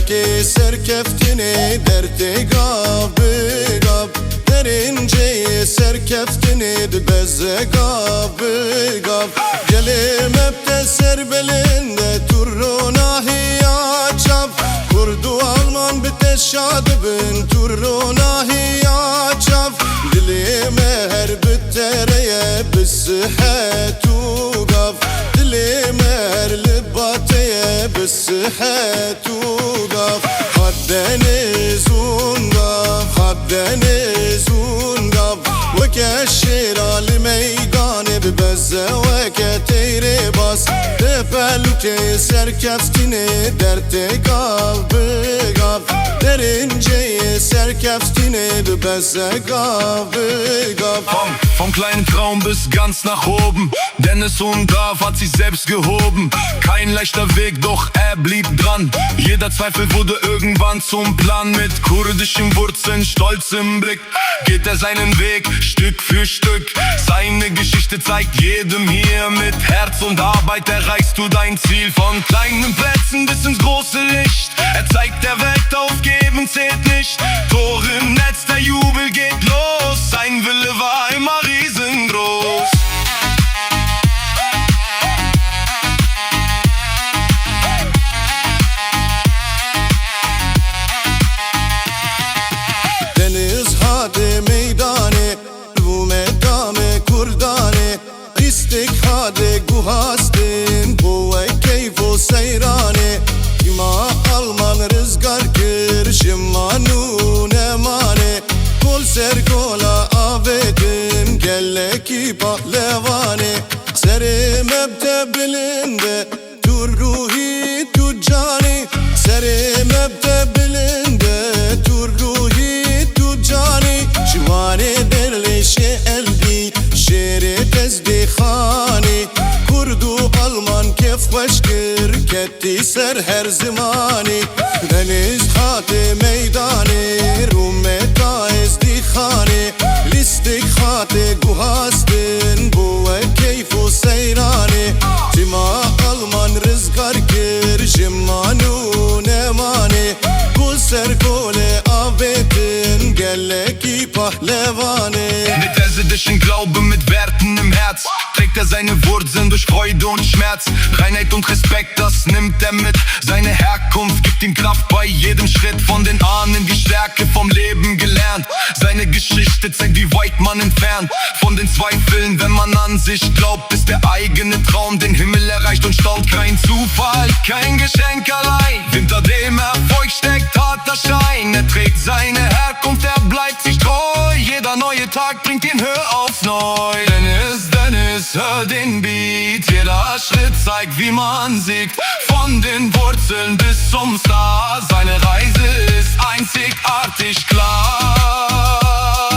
ki serkeftini derdi gabı gab Derinceyi serkeftini dibeze gabı gab Gelim hep de serbelinde turruna hiya çap Kurdu Alman biteşadı bin turruna hiya çap Dilime her büttereye bisihetu gab Dilime her libateye bisihetu gab Haddeniz ungab Haddeniz ungab Veke şirali meydane bibeze veke teyri bas Tepeluke serkeftini derte gabı gab Derinceyi serkeftini bibeze gabı gab Vom kleinen Traum bis ganz nach oben. Dennis und Graf hat sich selbst gehoben. Kein leichter Weg, doch blieb dran. Jeder Zweifel wurde irgendwann zum Plan. Mit kurdischen Wurzeln, stolz im Blick, geht seinen Weg Stück für Stück. Seine Geschichte zeigt jedem hier, mit Herz und Arbeit erreichst du dein Ziel. Von kleinen Plätzen bis ins große Licht. Zeigt der Welt, aufgeben zählt nicht. Tor im Netz, der Jubel geht los. Sein Wille war immer riesengroß. Deniz hadi meydane bu medame kurdane İstikhade guhastin bu keyfu seyrane İma Alman rızgar kir şimmanu nemane Kol ser kola avedim gelle ki pahlevane Serim ebte bilinde tur ruhi tu cani Serim ebte bilinde tur ruhi tu cani Şivane derleşe eldi şeri tezdi khani Kurdu Alman kef başkır ketti ser her zamani Deniz hati meydani rumeta ezdi khani Listik hati guhastin bu keyfu seyrani Tima Alman rızgar kir şimmanu nemani Kul ser kole avetin gelle ki pahlevane Mit esidischen Glaube, mit Werten im Herz trägt seine Wurzeln durch Freude und Schmerz. Reinheit und Respekt, das nimmt mit. Seine Herkunft gibt ihm Kraft bei jedem Schritt. Von den Ahnen die Stärke vom Leben gelernt. Seine Geschichte zeigt, wie weit man entfernt von den Zweifeln, wenn man an sich glaubt, ist der eigene Traum den Himmel erreicht und staunt. Kein Zufall, kein Geschenk allein. Hinter dem Erfolg steckt harter Schein. Er trägt seine Herkunft, er bleibt sich treu. Jeder neue Tag bringt ihn höher auf neu. Dennis, hör den Beat. Jeder Schritt zeigt, wie man siegt. Von den Wurzeln bis zum Star. Seine Reise ist einzigartig klar.